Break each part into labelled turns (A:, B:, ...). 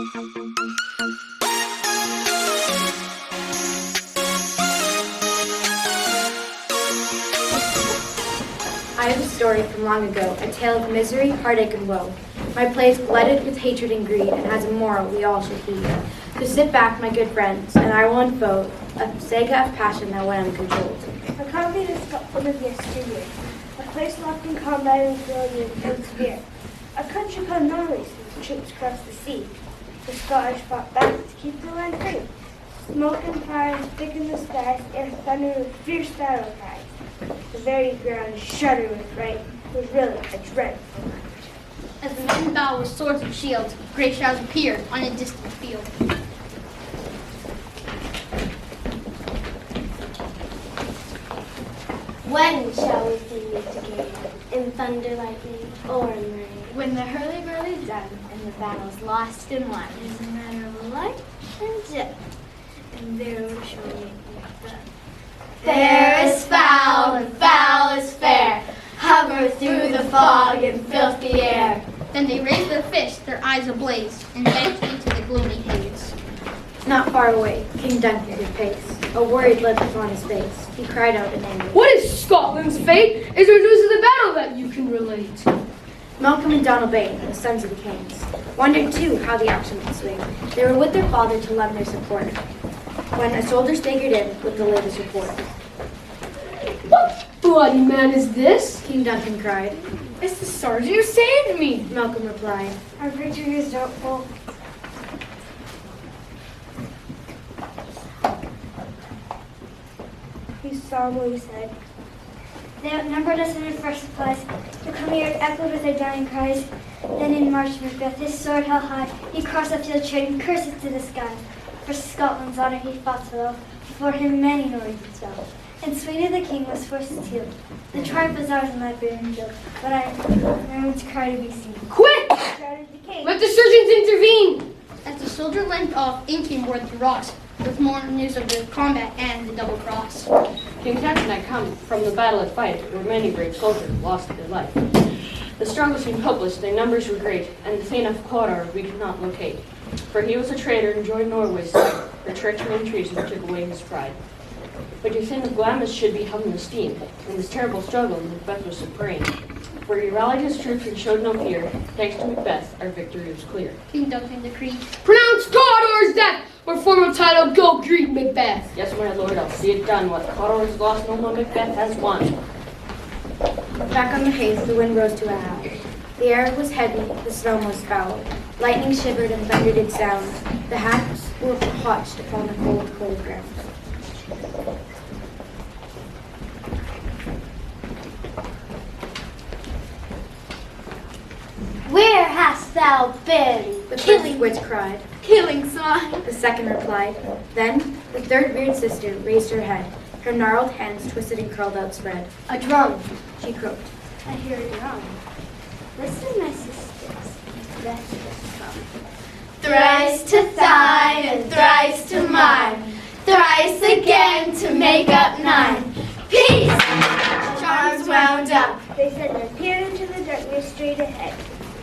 A: I have a story from long ago, a tale of misery, heartache, and woe. My play is glutted with hatred and greed, and has a moral we all should heed. So sit back, my good friends, and I will unfold a saga of passion that went uncontrolled.
B: A conflict is one of yesteryear, a place locked in combat and failure and severe. A country called Norway, whose troops crossed the sea. The Scottish fought back to keep the land free. Smoke and fire thick in the skies, and thunder with fierce battle cries. The very ground shuddered with fright. It was really a dreadful night.
C: As the men battled with swords and shields, great shadows appeared on a distant field.
D: When shall we see meet again? In thunder, lightning, or in rain?
E: When the hurly-burly's done and the battle's lost and won,
D: It's a matter of life and death, and there shall we meet again.
E: fair is foul and foul is fair, hover through the fog and filthy air.
C: Then they raised their fists, their eyes ablaze, and vanished into the gloomy haze.
A: Not far away, King Duncan could pace. A worried look was on his face. He cried out in anger.
F: What is Scotland's fate? Is there news of the battle that you can relate?
A: Malcolm and Donalbain, the sons of the kings, wondered too how the action would swing. They were with their father to lend their support, when a soldier staggered in with the latest report.
F: What bloody man is this?
A: King Duncan cried.
F: It's the sergeant who saved me.
A: Malcolm replied.
B: Our victory is doubtful. He solemnly said,
D: They outnumbered us in our first supplies. The coming echoed with their dying cries. Then in marched Macbeth, his sword held high. He crossed the field, treading curses to the sky. For Scotland's honor he fought so well. Before him many Norwegians fell. And Sweden the king was forced to yield. The triumph was ours in that barren field. But I remember to cry to be seen.
F: Quick!
B: shouted the king.
F: Let the surgeons intervene!
C: As the soldier leant off, in came word to Ross, with more news of the combat and the double cross.
G: King Captain had come from the battle at Fife, where many brave soldiers lost their life. The struggle seemed hopeless, their numbers were great, and the Thane of Cawdor we could not locate. For he was a traitor and joined Norway's side, for treachery and treason took away his pride. But your Thane of Glamis should be held in esteem. In this terrible struggle, Macbeth was supreme. For he rallied his troops and showed no fear. Thanks to Macbeth, our victory was clear.
C: King Duncan decreed,
F: Pronounce Cawdor's death, or formal title, go greet Macbeth.
G: Yes, my lord, I'll see it done. What Cawdor has lost, no more Macbeth has won.
A: Back on the haze, the wind rose to a howl. The air was heavy, the snow was foul. Lightning shivered and thunder did sound. The hats were hotched upon the cold, cold ground.
D: Where hast thou been?
A: The first witch cried.
D: Killing swine.
A: The second replied. Then the third weird sister raised her head. Her gnarled hands twisted and curled outspread.
D: A drum.
A: She croaked.
D: I hear a drum. Listen, my sisters. Macbeth has come.
E: Thrice to thine and thrice to mine, thrice again to make up nine. Peace! Charms wound up.
B: They said and peered into the darkness straight ahead.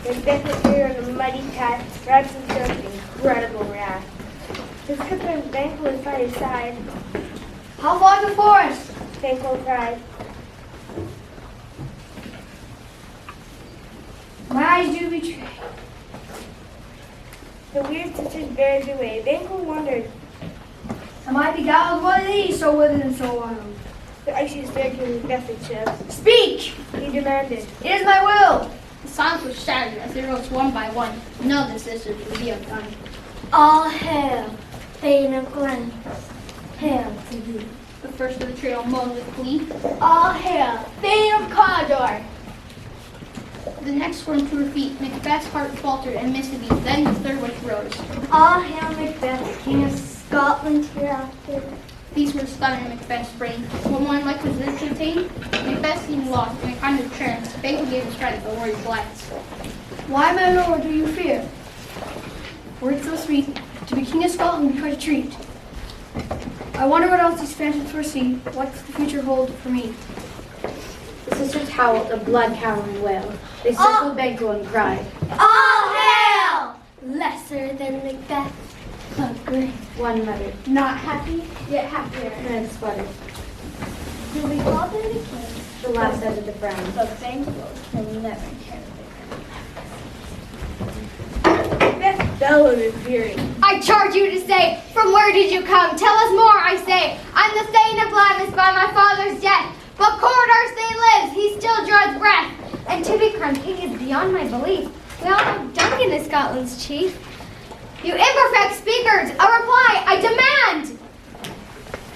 B: Macbeth appeared on a muddy path, wrapped himself in incredible wrath. His cousin Banquo was by his side.
E: How far before us?
B: Banquo cried.
E: My eyes do betray.
B: The weird sisters buried away. Banquo wondered.
E: Am I beguiled one of these, so withered and so wild?
B: The icy stare came Macbeth and shoved.
E: Speak!
B: He demanded.
E: It is my will!
C: The silence was shattered as they rose one by one. None of the sisters would be undone.
D: All hail, Thane of Glamis. Hail to thee.
C: The first of the trio moaned with glee.
E: All hail, Thane of Cawdor!
C: The next swarmed to her feet. Macbeth's heart faltered and missed a beat. Then the third witch rose.
D: All hail Macbeth, King of Scotland hereafter.
C: These were stunned in Macbeth's brain. What one like was this to attain? Macbeth seemed lost in a kind of trance. Banquo gave his friend a worried glance.
E: Why, my lord, do you fear? Words so sweet, to be King of Scotland we quite a treat. I wonder what else these phantoms foresee. What's the future hold for me?
A: The sisters howled a blood-cowling wail. They circled Banquo and cried.
E: All hail!
D: Lesser nicer than Macbeth.
A: Agree. One muttered,
E: Not happy, yet happier.
A: and then sputtered.
D: Do we call them the king?
A: The last said with a frown.
D: But bankroll will never carry
B: Macbeth bellowed in fury.
H: I charge you to say, from where did you come? Tell us more, I say. I'm the Thane of Glamis by my father's death. But corridors they lives, he still draws breath. And to be crowned king is beyond my belief. We all know Duncan is Scotland's chief. You imperfect speakers, a reply I demand!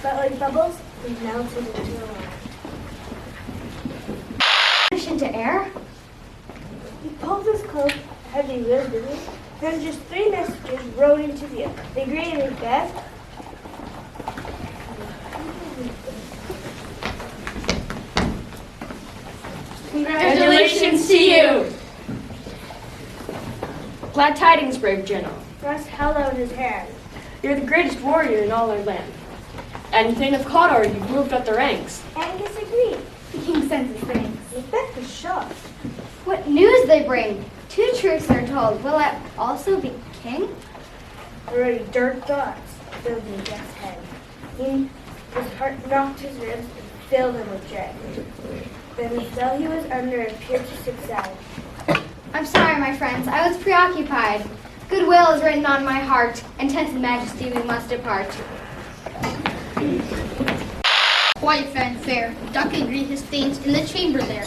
B: But like bubbles, we melted into a laugh.
H: Into air?
B: He pulled his cloak, heavy wisdom, then just 3 messengers rode into view. They greeted Macbeth.
G: Congratulations to you! Glad tidings, brave general.
B: Russ held out his hand.
G: You're the greatest warrior in all our land. And Thane of Cawdor, you've moved up the ranks.
B: Angus agreed.
H: The king sends his thanks.
B: Macbeth was shocked.
H: What news they bring? 2 truths are told. Will I also be king?
B: Already dark thoughts filled Macbeth's head. His heart knocked his ribs and filled him with dread. Then the spell he was under appeared to subside.
H: I'm sorry, my friends. I was preoccupied. Goodwill is written on my heart, and tense majesty we must depart.
C: Quiet fanfare. Duncan greeted his thanes in the chamber there.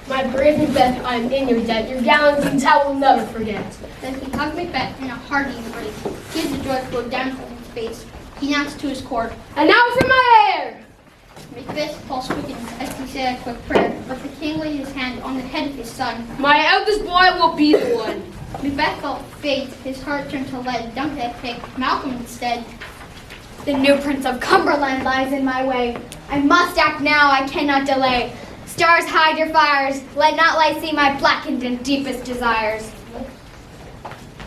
F: My brave Macbeth, I am in your debt. Your gallant deeds I will never forget.
C: Then he hugged Macbeth in a hearty embrace. Tears of joy flowed down from his face. He announced to his court,
F: And now for my heir!
C: Macbeth's pulse quickened as he said a quick prayer, but the king laid his hand on the head of his son.
F: My eldest boy will be the one.
C: Macbeth felt fate, his heart turned to lead. Duncan had picked Malcolm instead.
H: The new prince of Cumberland lies in my way. I must act now, I cannot delay. Stars, hide your fires. Let not light see my blackened and deepest desires.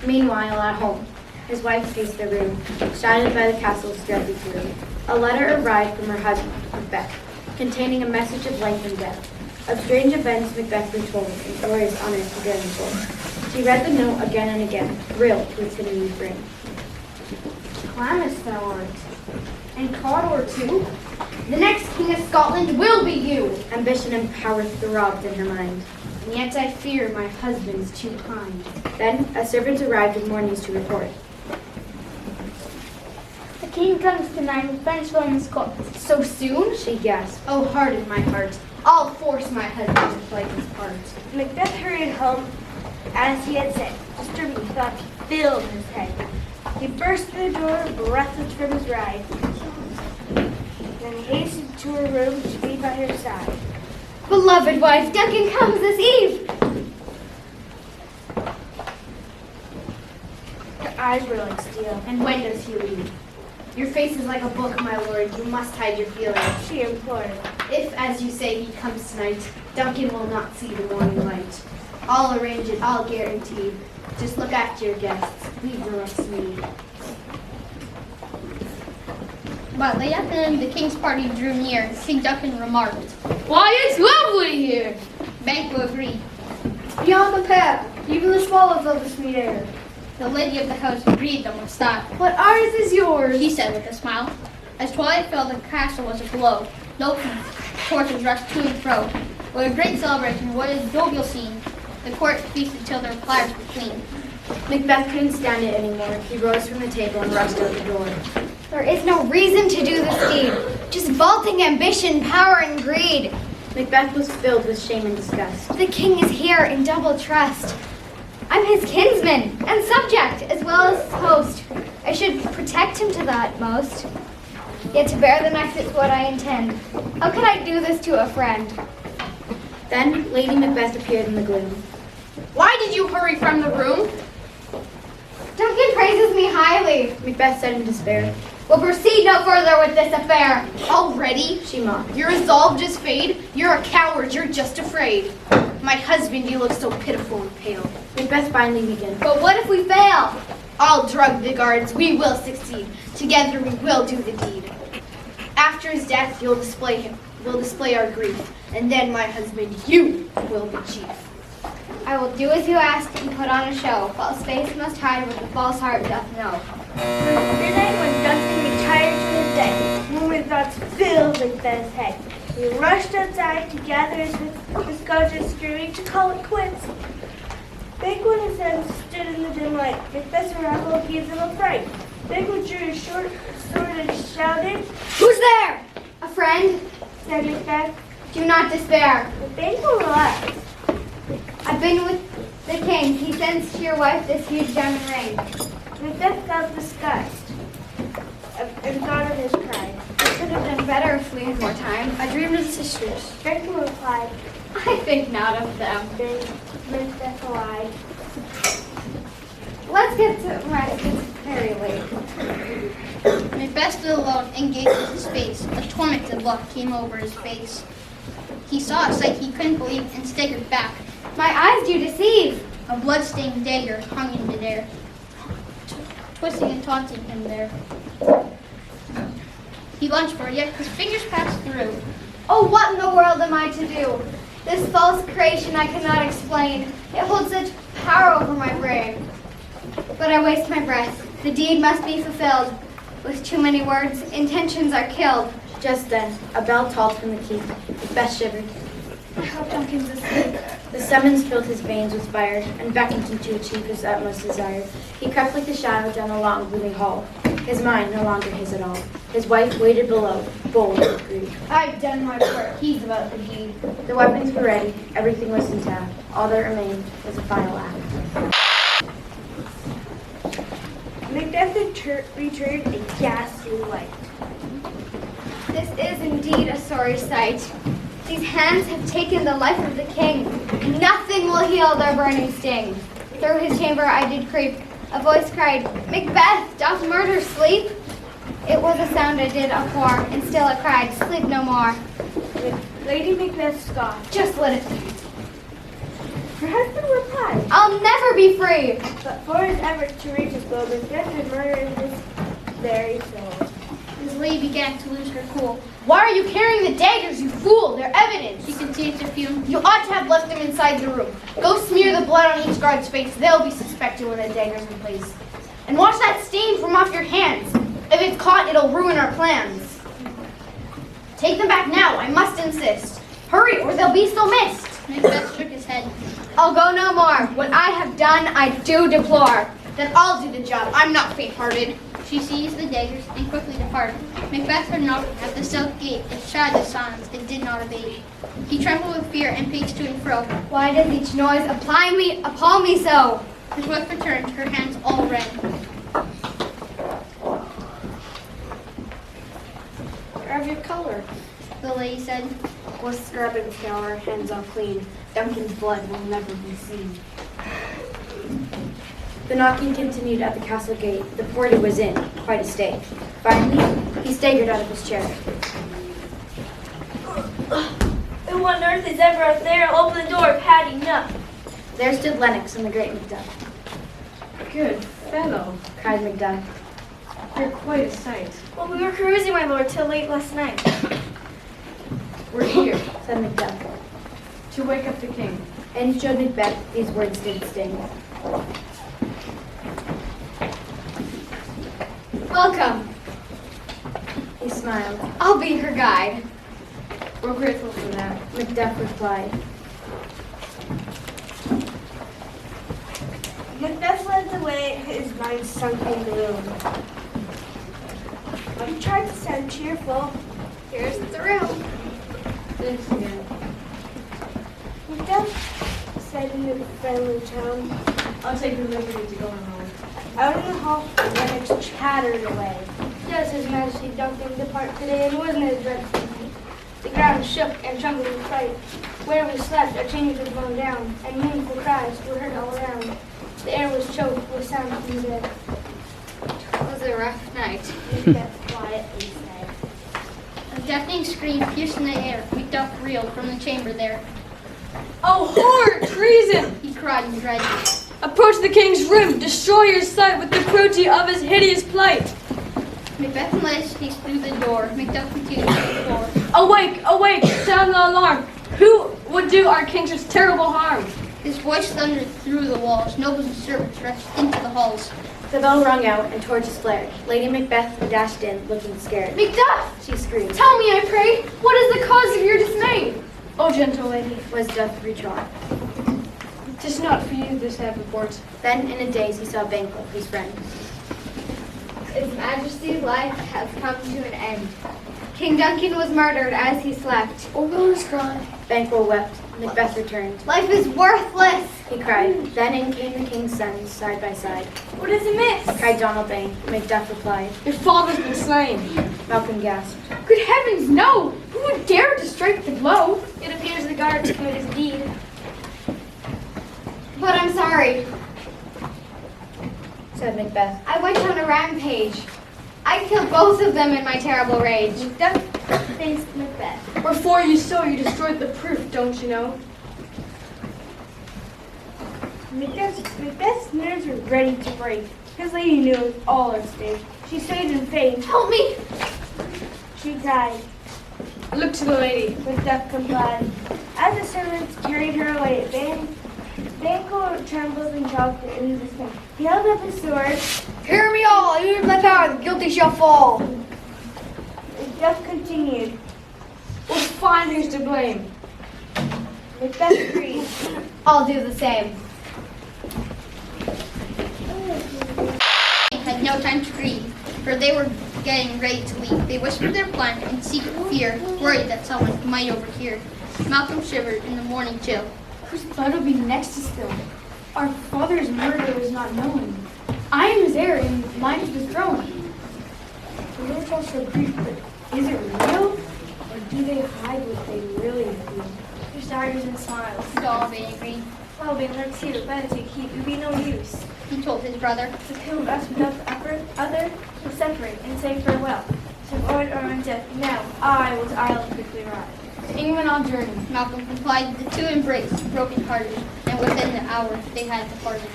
A: Meanwhile, at home, his wife paced the room, shadowed by the castle's dreaded gloom. A letter arrived from her husband, Macbeth, containing a message of life and death. Of strange events Macbeth retold, and glorious honors to bear before. She read the note again and again, thrilled to its hidden refrain.
H: Glamis thou art, and Cawdor too. The next king of Scotland will be you.
A: Ambition and power throbbed in her mind.
H: And yet I fear my husband's too kind.
A: Then a servant arrived with more news to report.
D: The king comes tonight with French woman's court.
H: So soon?
A: She gasped.
H: Oh, harden my heart. I'll force my husband to play his part.
B: Macbeth hurried home as he had said. Disturbing thoughts filled his head. He burst through the door, breathless from his ride. Then hastened to her room to be by her side.
H: Beloved wife, Duncan comes this eve.
B: Her eyes were like steel.
H: And when does he leave? Your face is like a book, my lord. You must hide your feelings.
B: She implored.
H: If, as you say, he comes tonight, Duncan will not see the morning light. I'll arrange it, I'll guarantee. Just look after your guests. Leave the rest to me.
C: But late afternoon, the king's party drew near. King Duncan remarked,
F: Why, it's lovely here!
C: Banquo agreed.
E: Beyond the path, even the swallow fill the sweet air.
C: The lady of the house breathed them with style.
E: What ours is yours.
C: He said with a smile. As twilight fell, the castle was aglow. Locusts, torches rushed to and fro. What a great celebration, what a jovial scene. The court feasted till their platters were clean.
A: Macbeth couldn't stand it anymore. He rose from the table and rushed out the door.
H: There is no reason to do this deed. Just vaulting ambition, power, and greed.
A: Macbeth was filled with shame and disgust.
H: The king is here in double trust. I'm his kinsman and subject, as well as host. I should protect him to the utmost. Yet to bear the knife is what I intend. How could I do this to a friend?
A: Then Lady Macbeth appeared in the gloom.
E: Why did you hurry from the room?
H: Duncan praises me highly.
A: Macbeth said in despair.
H: We'll proceed no further with this affair.
E: Already?
A: She mocked.
E: Your resolve just fade? You're a coward, you're just afraid. My husband, you look so pitiful and pale.
A: Macbeth finally began.
H: But what if we fail? I'll drug the guards. We will succeed. Together we will do the deed. After his death, you'll display him. We'll display our grief. And then, my husband, you will be chief.
D: I will do as you ask and put on a show. False face must hide what the false heart doth know.
B: Midnight when Dunstan retired to his bed, moving thoughts filled Macbeth's head. He rushed outside to gather his soldiers, screaming to call it quits. Banquo and his sons stood in the dim light. Macbeth's arrival gave them a fright. Banquo drew his short sword and shouted,
H: Who's there?
D: A friend,
B: said Macbeth.
D: do not despair.
B: But Banquo relaxed.
D: I've been with the king. He sends to your wife this huge diamond ring.
B: Macbeth felt disgust and thought of his pride.
D: It could have been better if we had more time.
E: I dreamed of the sisters.
B: Banquo replied,
H: I think not of them.
B: then Macbeth lied.
D: Let's get to rest. It's very late.
C: Macbeth stood alone and gazed at his face. A tormented look came over his face. He saw a sight he couldn't believe and staggered back.
D: My eyes do deceive.
C: A blood-stained dagger hung in midair, twisting and taunting him there. He lunged for it, yet his fingers passed through.
D: Oh, what in the world am I to do? This false creation I cannot explain. It holds such power over my brain. But I waste my breath. The deed must be fulfilled. With too many words, intentions are killed.
A: Just then, a bell tolled from the keep. Macbeth shivered.
D: I hope Duncan's asleep.
A: The summons filled his veins with fire and beckoned him to achieve his utmost desire. He crept like a shadow down the long, gloomy hall. His mind no longer his at all. His wife waited below, bold with grief.
D: I've done my part. He's about the deed.
A: The weapons were ready. Everything was intact. All that remained was a final act.
B: Macbeth returned a ghastly light.
D: This is indeed a sorry sight. These hands have taken the life of the king. Nothing will heal their burning sting. Through his chamber I did creep. A voice cried, Macbeth, doth murder sleep? It was a sound I did abhor, and still it cried, sleep no more.
B: Lady Macbeth scoffed.
D: Just let it be.
B: Her husband replied,
D: I'll never be free.
B: but for his efforts to reach his goal, Macbeth had murdered his very soul.
C: His lady began to lose her cool.
H: Why are you carrying the daggers, you fool? They're evidence.
C: She continued to fume.
H: You ought to have left them inside the room. Go smear the blood on each guard's face. They'll be suspected when the dagger's in place. And wash that stain from off your hands. If it's caught, it'll ruin our plans. Take them back now, I must insist. Hurry, or they'll be so missed.
C: Macbeth shook his head.
H: I'll go no more. What I have done, I do deplore. Then I'll do the job. I'm not faint-hearted.
C: She seized the daggers and quickly departed. Macbeth heard knocking at the south gate. It shattered the silence. It did not abate. He trembled with fear and paced to and fro.
D: Why does each noise appall me so?
C: His wife returned, her hands all red.
E: Grab your color.
C: The lady said,
E: We'll scrub and scour our hands all clean. Duncan's blood will never be seen.
A: The knocking continued at the castle gate. The porter was in, quite a state. Finally, he staggered out of his chair.
B: Who on earth is ever out there? Open the door, Patty, no.
A: There stood Lennox and the great Macduff.
G: Good fellow.
A: Cried Macduff.
G: You're quite a sight.
B: Well, we were cruising, my lord, till late last night.
G: We're here
A: Said Macduff.
G: to wake up the king.
A: And he showed Macbeth these words did sting.
H: Welcome.
A: He smiled.
H: I'll be her guide.
G: We're grateful for that.
A: Macduff replied.
B: Macbeth led the way, his mind sunk in gloom. He tried to sound cheerful.
D: Here's the room.
G: Thanks again.
B: Macbeth said in a friendly tone.
G: I'll take the liberty to go on home.
B: Out in the hall, Lennox chattered away.
I: Yes, His Majesty Duncan departed today, and wasn't as dreadful night. The ground shook and trembled with fright. Where we slept, our chambers had blown down, and mournful cries were heard all around. The air was choked with sound from the dead.
D: It was a rough night.
B: Macbeth quietly said.
C: A deafening scream pierced in the air. Macduff reeled from the chamber there.
G: Oh, horror! Treason!
C: He cried in dread.
G: Approach the king's room, destroy your sight with the cruelty of his hideous plight.
C: Macbeth and Liz speaks through the door. Macduff continues to the floor.
G: Awake, awake, sound the alarm. Who would do our king such terrible harm?
C: His voice thundered through the walls. Nobles and servants rushed into the halls.
A: The bell rung out and torches flared. Lady Macbeth dashed in, looking scared.
H: Macduff!
A: She screamed.
H: Tell me, I pray, what is the cause of your dismay?
I: O gentle lady,
A: Was doth retrieve.
I: 'tis not for you this sad report.
A: Then in a daze he saw Banquo, his friend.
H: His Majesty's life has come to an end. King Duncan was murdered as he slept.
E: Orville is gone.
A: Banquo wept. Macbeth returned.
H: Life is worthless.
A: He cried. Then in came the king's sons, side by side.
H: What is amiss?
A: Cried Donald Bane. Macduff replied.
G: Your father's been slain.
A: Malcolm gasped.
H: Good heavens, no! Who would dare to strike the blow?
I: It appears the guards committed his deed.
H: But I'm sorry.
A: Said Macbeth.
H: I went on a rampage. I killed both of them in my terrible rage.
B: Macduff faced Macbeth.
I: Before you saw, you destroyed the proof, don't you know?
B: Macbeth's nerves were ready to break. His lady knew it was all at stake. She swayed in faith.
H: Help me!
B: She died.
I: Look to the lady.
B: Macduff complied. As the servants carried her away, Banquo trembled and talked in dismay. He held up his sword.
E: Hear me all, I use my power, the guilty shall fall.
B: Macduff continued.
I: We'll find who's to blame.
B: Macbeth agreed.
H: I'll do the same.
C: Had no time to grieve, for they were getting ready to leave. They whispered their plan in secret fear, worried that someone might overhear. Malcolm shivered in the morning chill.
E: Whose blood will be next to spill? Our father's murder is not known. I am his heir, and mine is the throne. The Lord calls for grief, but is it real? Or do they hide what they really feel?
B: There's daggers and smiles.
C: Donald Bane agreed.
B: Well, then let's see the better to keep. It would be no use.
C: He told his brother.
B: The two of us without the other will separate and say farewell. To avoid our own death. Now, I'll quickly ride.
E: To England on journey.
C: Malcolm complied. The two embraced, broken-hearted, and within the hour they had departed.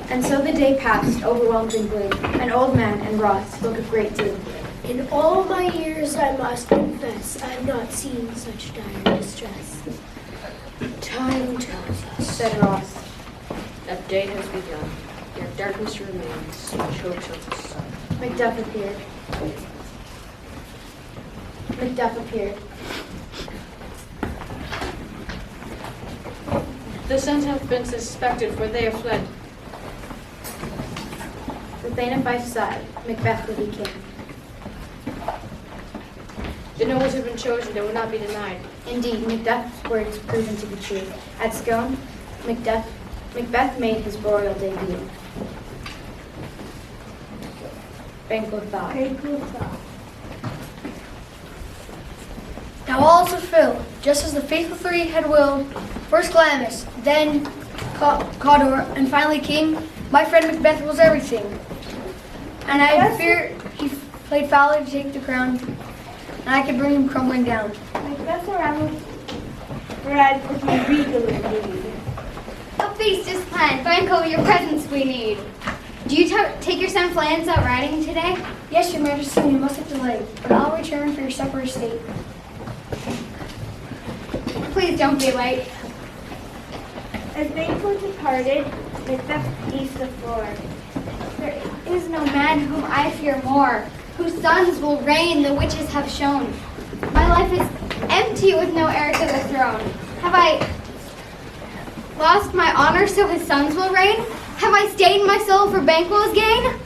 A: And so the day passed, overwhelmed in gloom. An old man and Ross spoke of great doom.
J: In all my years, I must confess, I have not seen such dire distress. Time tells us,
A: Said Ross.
G: That day has begun. Yet darkness remains, and chokes up the sun.
A: Macduff appeared. Macduff appeared.
G: The sons have been suspected, for they have fled.
A: The Thane of Fife's side, Macbeth would be king.
G: The nobles have been chosen, they will not be denied.
A: Indeed, Macduff's words proven to be true. At Scone, Macbeth made his royal debut. Banquo thought.
E: Now all is fulfilled, just as the faithful three had willed. First Glamis, then Cawdor, and finally King. My friend Macbeth was everything. And I fear he played foully to take the crown, and I could bring him crumbling down.
B: Macbeth surrounded Brad looking regally indeed.
H: A feast is planned. Banquo, your presence we need. Do you take your son Flans out riding today?
E: Yes, your majesty, you must have delayed, but I'll return for your supper estate.
H: Please don't be late.
B: As Banquo departed, Macbeth paced the floor.
H: There is no man whom I fear more, whose sons will reign, the witches have shown. My life is empty with no heir to the throne. Have I lost my honor so his sons will reign? Have I stained my soul for Banquo's gain?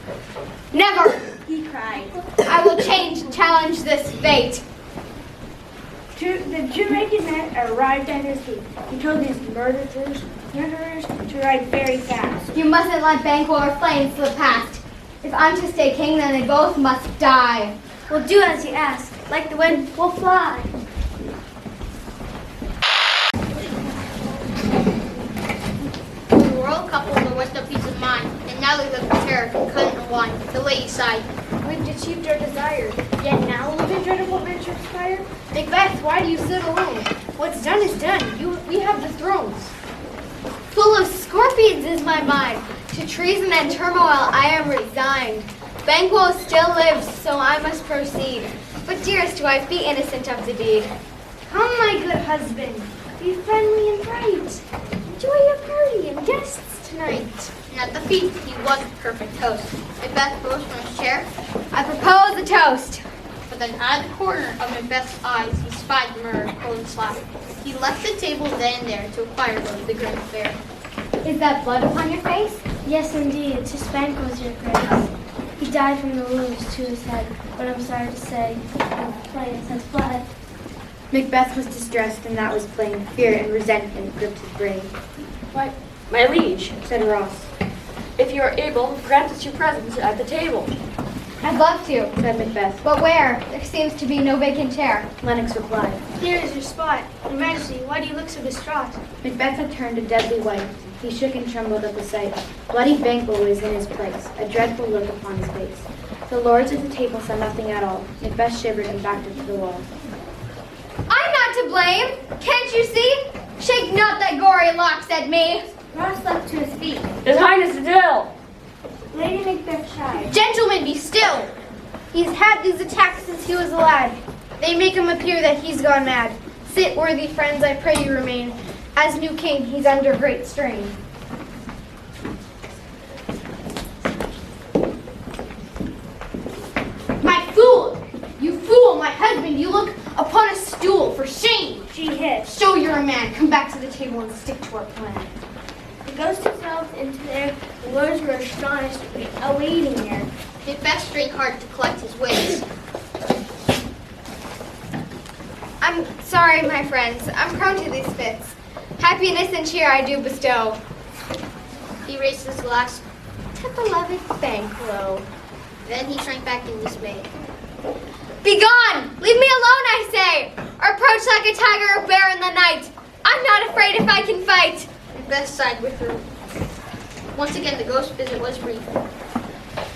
H: Never!
B: He cried.
H: I will challenge this fate.
B: The two-rated man arrived at his feet. He told his murderers to ride very fast.
H: You mustn't let Banquo or Flame slip past. If I'm to stay king, then they both must die.
B: We'll do as you ask. Like the wind, we'll fly.
C: The royal couple were with no peace of mind, and now they live in terror, cut and wine. The lady sighed.
B: We've achieved our desire. Yet now live in dread of what venture expire.
I: Macbeth, why do you sit alone? What's done is done. We have the thrones.
H: Full of scorpions is my mind. To treason and turmoil I am resigned. Banquo still lives, so I must proceed. But dearest wife, be innocent of the deed.
B: Come, my good husband, be friendly and bright. Enjoy your party and guests tonight.
C: And at the feast, he was a perfect host. Macbeth rose from his chair,
H: I propose a toast.
C: but then out of the corner of Macbeth's eyes, he spied the murderer pulling slack. He left the table then and there to acquire the great affair.
H: Is that blood upon your face?
B: Yes, indeed, to Spankles your grace. He died from the wounds to his head, but I'm sorry to say, the plains has bled.
A: Macbeth was distressed, and that was plain. Fear and resentment gripped his brain.
G: Why, my liege,
A: Said Ross.
G: if you are able, grant us your presence at the table.
H: I'd love to.
A: Said Macbeth.
H: But where? There seems to be no vacant chair.
A: Lennox replied.
I: Here is your spot. Your Majesty, why do you look so distraught?
A: Macbeth had turned a deadly white. He shook and trembled at the sight. Bloody Banquo was in his place, a dreadful look upon his face. The lords at the table saw nothing at all. Macbeth shivered and backed up to the wall.
H: I'm not to blame. Can't you see? Shake not thy gory locks at me.
B: Ross leapt to his feet.
G: His Highness is ill.
B: Lady Macbeth shied.
H: Gentlemen, be still. He's had these attacks since he was a lad. They make him appear that he's gone mad. Sit, worthy friends, I pray you remain. As new king, he's under great strain. My fool! You fool, my husband, you look upon a stool for shame.
B: She hissed.
H: Show you're a man. Come back to the table and stick to our plan.
B: The ghost itself into there. The lords were astonished, awaiting there.
C: Macbeth strained hard to collect his wits.
H: I'm sorry, my friends. I'm prone to these fits. Happiness and cheer I do bestow.
C: He raised his glass.
H: To beloved Banquo.
C: Then he shrank back in dismay.
H: Begone! Leave me alone, I say! Or approach like a tiger or bear in the night. I'm not afraid if I can fight.
C: Macbeth sighed with her. Once again, the ghost visit was brief.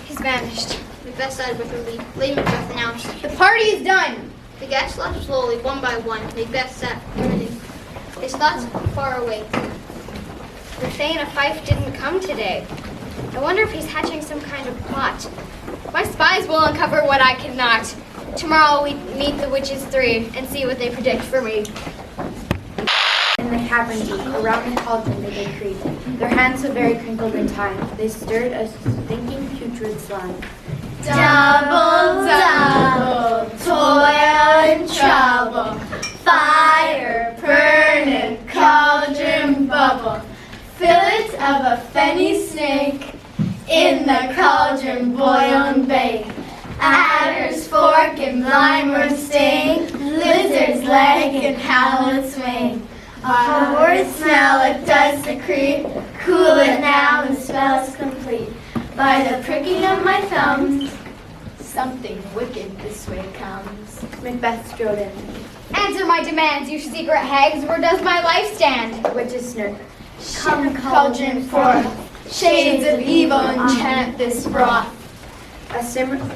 H: He's vanished.
C: Macbeth sighed with relief. Lady Macbeth announced.
H: The party is done.
C: The guests left slowly, one by one. Macbeth sat grinning, his thoughts far away.
H: The Thane of Fife didn't come today. I wonder if he's hatching some kind of plot. My spies will uncover what I cannot. Tomorrow we meet the witches three and see what they predict for me.
A: In the cavern deep, around the cauldron did they creep. Their hands so very crinkled in time, they stirred a stinking putrid slime.
H: Double, double, toil and trouble, fire, burning, cauldron bubble. Fillet of a fenny snake, in the cauldron boil and bake. Adder's fork and blind sting, lizard's leg and howlet's wing. A horrid smell it does secrete, cool it now the spell's complete. By the pricking of my thumbs, something wicked this way comes.
A: Macbeth strode in.
H: Answer my demands, you secret hags, where does my life stand?
A: Witches snort.
H: Come, cauldron forth, shades of evil enchant this broth.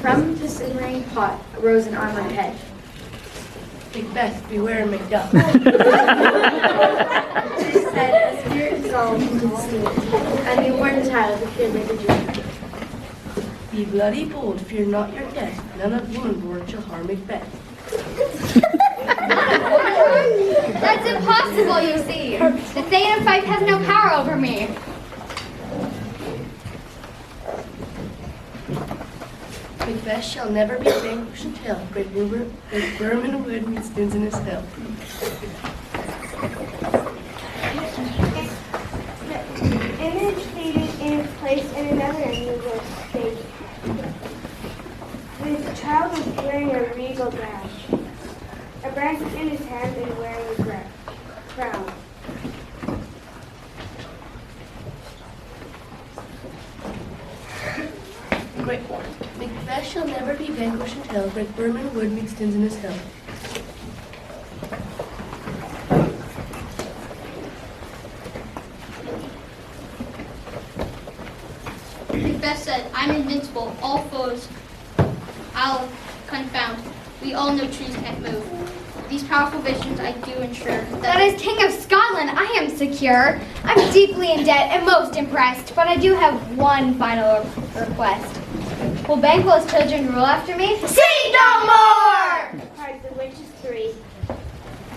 A: From the simmering pot arose an armored head.
K: Macbeth, beware Macduff.
A: She said, a spirit dissolved into the steam, and the newborn child appeared like a dream.
K: Be bloody bold, fear not your death. None of woundboard shall harm Macbeth.
H: That's impossible, you see. The Thane of Fife has no power over me.
K: Macbeth shall never be vanquished until great Berman Wood meets Dinsinus Hill.
B: Image faded in its place in another regal state. The child was wearing a regal gown, a branch in his hand and wearing a crown.
K: Great Macbeth shall never be vanquished until great Berman Wood meets Dinsinus Hill.
C: Macbeth said, I'm invincible, all foes I'll confound. We all know trees can't move. these powerful visions, I do ensure
H: That as King of Scotland, I am secure. I'm deeply in debt and most impressed, but I do have one final request. Will Banquo's children rule after me? See no more!
B: cried the witches three.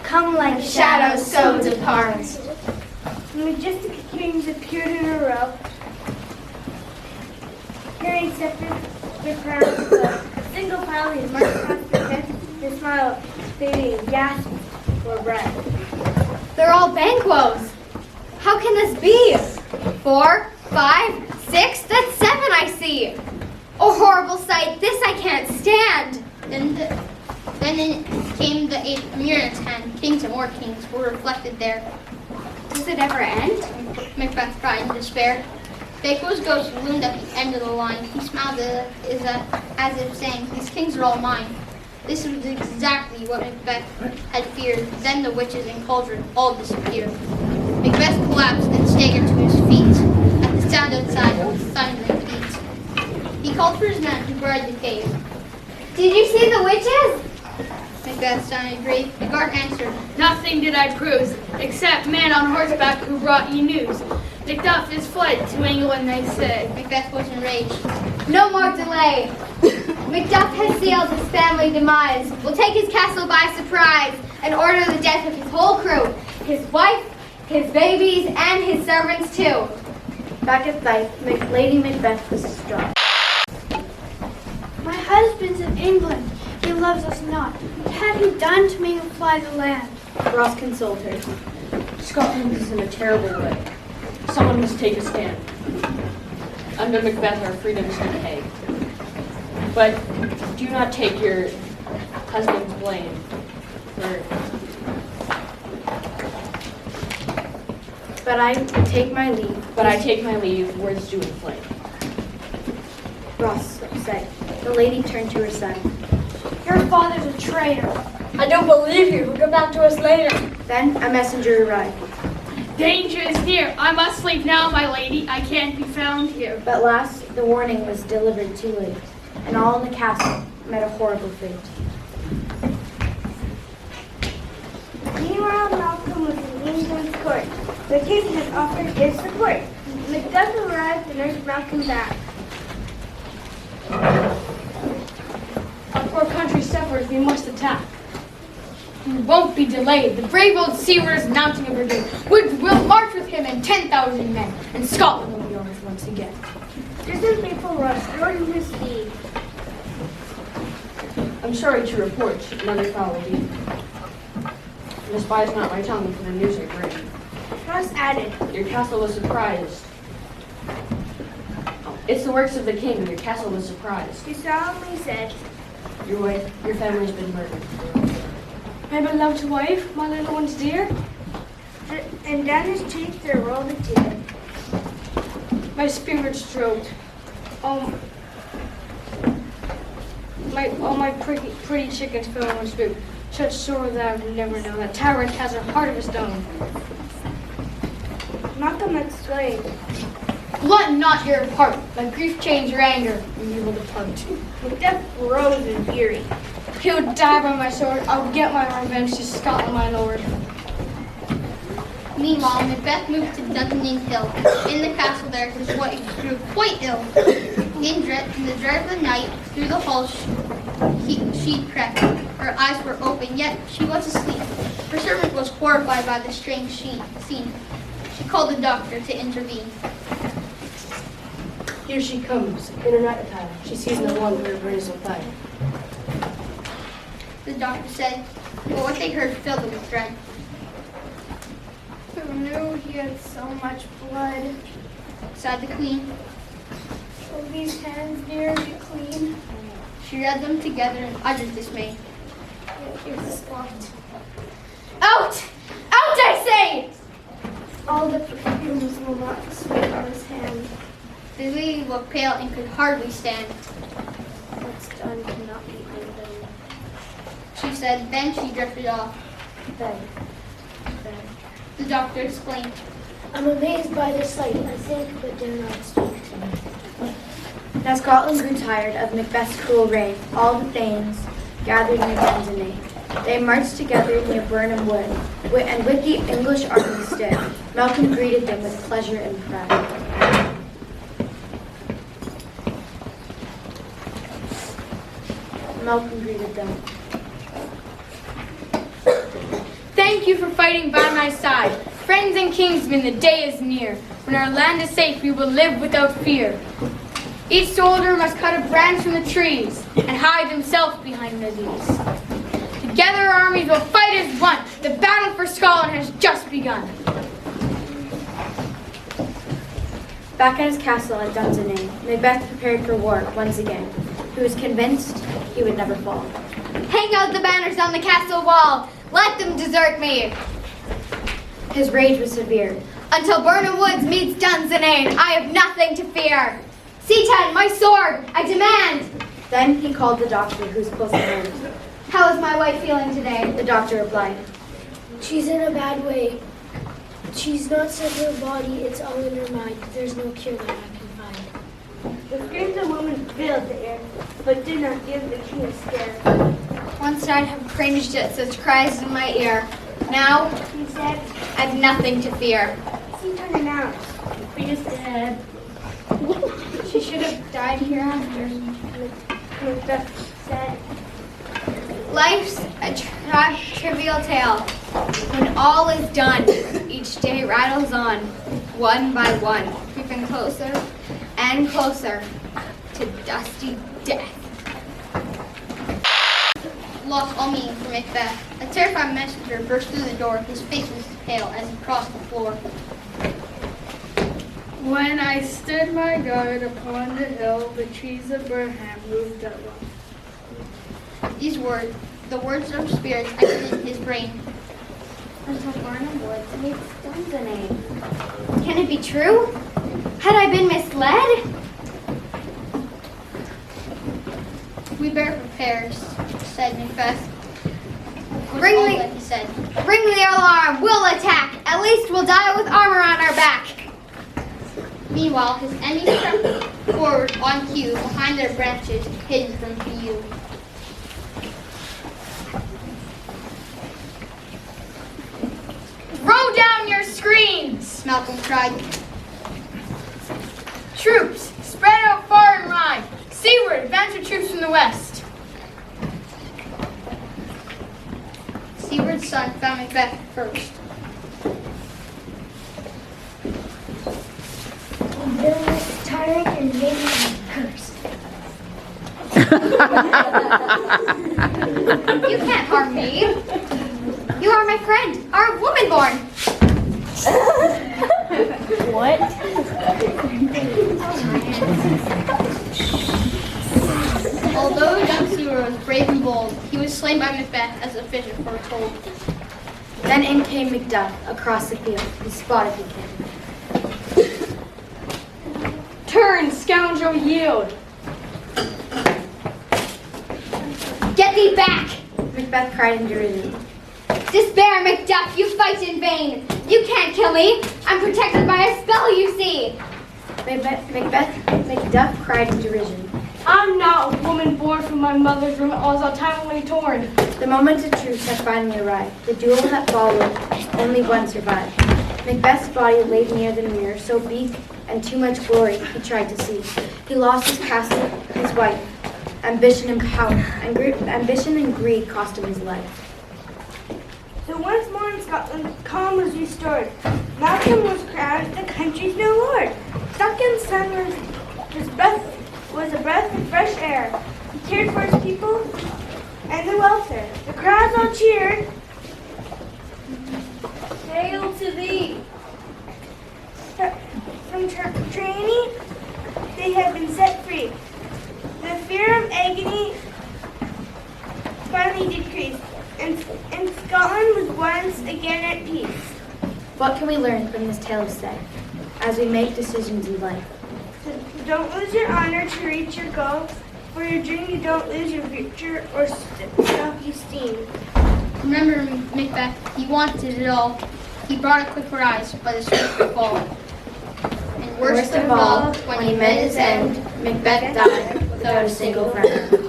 H: Come like shadows, so depart.
B: The majestic kings appeared in a row, carrying scepters, their crowns below. Single file, they marched past the tent, their smile fading and gasped for breath.
H: They're all Banquos. How can this be? 4, 5, 6, that's 7 I see. A horrible sight, this I can't stand.
C: Then in came the 8th Murids, and kings and more kings were reflected there.
H: Does it ever end?
C: Macbeth cried in despair. Banquo's ghost loomed at the end of the line. He smiled as if saying, "These kings are all mine." This was exactly what Macbeth had feared. Then the witches and cauldron all disappeared. Macbeth collapsed and staggered to his feet at the sound outside of thundering feet. He called for his men to guard the cave.
H: Did you see the witches?
C: Macbeth sounded grave. The guard answered,
F: Nothing did I prove, except man on horseback who brought you news. Macduff is fled to England, they say.
C: Macbeth was enraged.
H: No more delay. Macduff has sealed his family demise. Will take his castle by surprise and order the death of his whole crew, his wife, his babies, and his servants too.
A: Back at Fife, Lady Macbeth was distraught.
J: My husband's in England. He loves us not. What had he done to make him fly the land?
A: Ross consoled her.
G: Scotland is in a terrible way. Someone must take a stand. Under Macbeth, our freedoms decay. But do not take your husband's blame for.
A: But I take my leave.
G: Words do inflame.
A: Ross said. The lady turned to her son.
J: Your father's a traitor.
K: I don't believe you. He'll come back to us later.
A: Then a messenger arrived.
F: Danger is near. I must sleep now, my lady. I can't be found here.
A: But last, the warning was delivered too late, and all in the castle met a horrible fate.
B: Meanwhile, Malcolm was in England's court. The king had offered his support. Macduff arrived to nurse Malcolm back.
F: Our poor country suffers. We must attack. We won't be delayed. The brave old Seaward is mounting a brigade. We'll march with him and 10,000 men, and Scotland will be ours once again.
B: Distant people rushed toward his steed.
G: I'm sorry to report another foul deed. Despise not my tongue for the news I bring.
B: Ross added,
G: Your castle was surprised. It's the works of the king. Your castle was surprised.
B: he solemnly said,
G: Your family's been murdered.
F: My beloved wife, my little ones dear,
B: and down his cheek there rolled a tear.
F: my spirit stroked. All my pretty chickens fell on his boot. Such sorrow that I would never know. That tyrant has a heart of a stone.
B: Malcolm exclaimed,
F: Blunt not your heart. Let grief change your anger, and you will depart.
B: Macduff rose in fury.
F: He would die by my sword. I will get my revenge to Scotland, my lord.
C: Meanwhile, Macbeth moved to Dungeon Hill. In the castle there, his wife grew quite ill. In the dread of the night, through the halls she crept. Her eyes were open, yet she was asleep. Her servant was horrified by the strange scene. She called the doctor to intervene.
K: Here she comes, in her night attire. She sees no one, but her brain is on fire.
C: The doctor said, but what they heard filled them with dread.
J: Who knew he had so much blood?
C: Sighed the queen.
J: Will these hands near be clean?
C: She read them together in utter dismay.
J: Yet here's the spot.
H: Out! Out, I say!
J: All the perfumes will not sweet on his hand.
C: The lady looked pale and could hardly stand.
J: What's done cannot be undone.
C: She said, then she drifted off.
J: Then.
C: The doctor explained.
J: I'm amazed by this sight. I think, but dare not speak.
A: Now Scotland grew tired of Macbeth's cruel reign. All the thanes gathered in against the name. They marched together near Burnham Wood, and with the English army stood. Malcolm greeted them with pleasure and pride. Malcolm greeted them.
F: Thank you for fighting by my side. Friends and kinsmen, the day is near. When our land is safe, we will live without fear. Each soldier must cut a branch from the trees and hide himself behind the leaves. Together our armies will fight as one. The battle for Scotland has just begun.
A: Back at his castle at Dunsinane, Macbeth prepared for war once again. He was convinced he would never fall.
H: Hang out the banners on the castle wall. Let them desert me.
A: His rage was severe.
H: Until Burnham Woods meets Dunsinane, I have nothing to fear. C10, my sword, I demand.
A: Then he called the doctor, who was close at hand.
H: How is my wife feeling today?
A: The doctor replied,
J: She's in a bad way. She's not sick in her body, it's all in her mind. There's no cure that I can find.
B: The screams of women filled the air, but did not give the king a scare.
H: Once I'd have cringed at such cries in my ear. Now,
B: He said,
H: I have nothing to fear.
B: C10 announced,
H: Freda's dead. She should have died hereafter.
B: Macbeth said,
H: Life's a trivial tale. When all is done, each day rattles on, one by one, creeping closer and closer to dusty death.
C: Lost all meaning for Macbeth. A terrified messenger burst through the door. His face was pale as he crossed the floor.
L: When I stood my guard upon the hill, the trees of Burnham moved at once.
C: These words, the words of spirits echoed in his brain.
H: Until Burnham Woods meets Dunsinane. Can it be true? Had I been misled?
C: We better prepare, said Macbeth.
H: Bring
C: All
H: the-
C: that he said.
H: Ring the alarm, we'll attack. At least we'll die with armor on our back.
C: Meanwhile, his enemies crept forward on cue, behind their branches, hidden from view.
F: Throw down your screens!
C: Malcolm cried.
F: Troops, spread out far and wide. Seaward, advance your troops from the west.
C: Seward's son found Macbeth first.
J: Villainous tyrant and maiden cursed.
H: You can't harm me. You are my friend, our woman born.
C: Although young Seward was brave and bold, he was slain by Macbeth as the fisher foretold.
A: Then in came Macduff across the field. He spotted the king.
F: Turn, scoundrel, yield.
H: Get thee back.
A: Macbeth cried in derision.
H: Despair, Macduff, you fight in vain. You can't kill me. I'm protected by a spell, you see.
A: Macduff cried in derision.
F: I'm not a woman born from my mother's room, I was untimely torn.
A: The moment of truce had finally arrived. The duel that followed, only one survived. Macbeth's body lay near the mirror, so big and too much glory he tried to see. He lost his castle, his wife, ambition and power, and ambition and greed cost him his life.
B: So once more in Scotland, calm was restored. Malcolm was crowned the country's new lord. Duncan's son was a breath of fresh air. He cared for his people and their welfare. The crowds all cheered. Hail to thee! From training, they had been set free. The fear of agony finally decreased, and Scotland was once again at peace.
A: What can we learn from this tale of Stay as we make decisions in life?
B: So don't lose your honor to reach your goal. For your dream, you don't lose your future or self-esteem.
C: Remember Macbeth, he wanted it all. He brought a quick rise, but his strength would fall. And worst of all, when he met his end, Macbeth died without a single friend.